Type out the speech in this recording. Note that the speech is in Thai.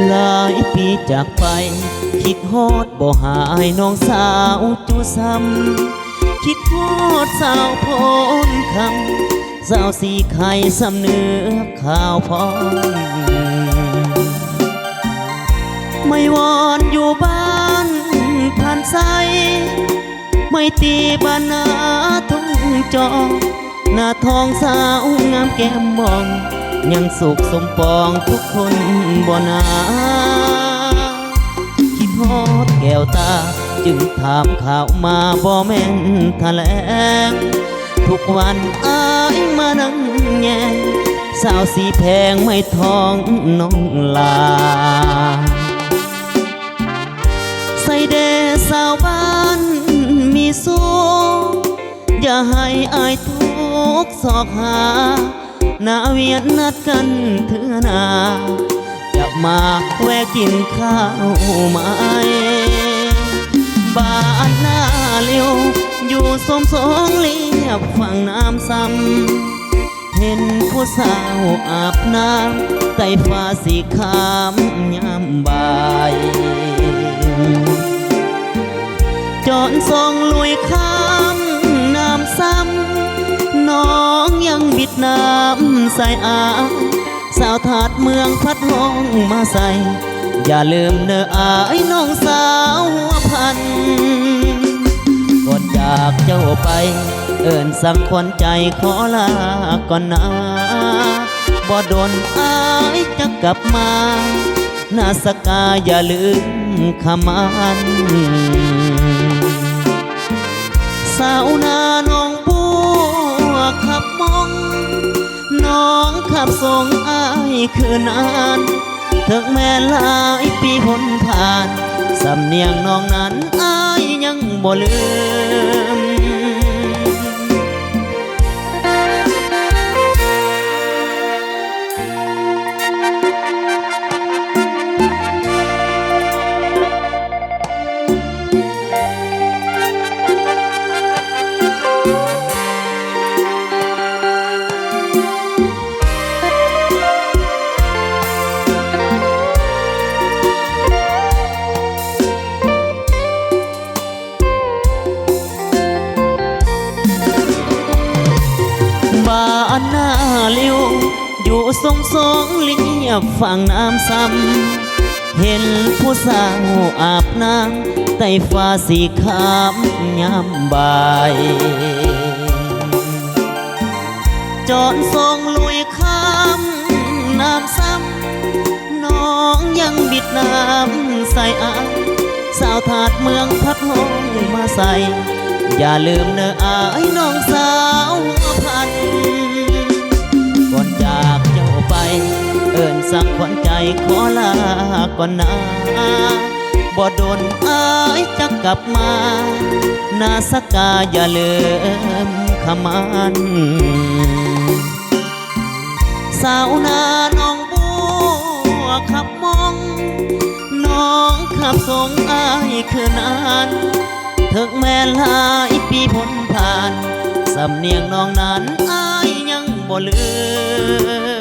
หลายปีจากไปคิดฮอดบ่หายน้องสาวจูซ้ำคิดฮอดสาวโพนคำสาวสีไข่ซ้ำเนื้อข้าวพองไม่วอนอยู่บ้านผ่านใสไม่ตีบ้านนาทุ่งจอหน้าทองสาวงามแก้มมองยังสุขสมปองทุกคนบ่นาคิดฮอดแก้วตาจึงถามข่าวมาบ่แม่นแถลงทุกวันอายมานั่งแยงสาวสีแพงไม่ทองน้องลาใส่เดสาวบ้านมีสู้อย่าให้อายทุกซอกหาหน้าเวียนนัดกันเถื่อนาจะมาแวะกินข้าวไหมบ้านหน้าเลี้ยวอยู่สมสองเลียบฝั่งน้ำซ้ำเห็นผู้สาวอาบน้ำใต้ฟ้าสีขามยามบ่ายจอนส่องลุยข้ามน้ำซ้ำน้องยังบิดน้ำใส่อาสาวถาดเมืองพัดห้องมาใส่อย่าลืมเนออายน้องสาวหัวพันก่อนจากเจ้าไปเอิ้นสั่งควันใจขอลาก่อนนะบ่โดนอายจะกลับมาหน้าสกาอย่าลืมคำมันสาวนาน้องบัวขับมองน้องขับส่งอายคืนนานถึงแม้หลายปีพ้นผ่านสำเนียงน้องนั้นอายยังบ่ลืมบ้านหน้าเลี้ยวอยู่ทรงสองเลียบฝั่งน้ำซ้ำเห็นผู้สาวอาบน้ำใต้ฟ้าสีขามยามบ่ายจอนส่องลุยข้ามน้ำซ้ำน้องยังบิดน้ำใส่อาสาวถาดเมืองพัดห้องมาใส่อย่าลืมเนออายน้องสาวหัวพันก่อนจากเจ้าไปเอิ้นสั่งขวัญใจขอลาก่อนนะบ่โดนอายจะกลับมาหน้าสกาอย่าลืมคำมันสาวนาน้องบัวขับมองน้องขับส่งอายคืนนานถึงแม้หลายปีพ้นผ่านสำเนียงน้องนั้นอายยังบ่ลืม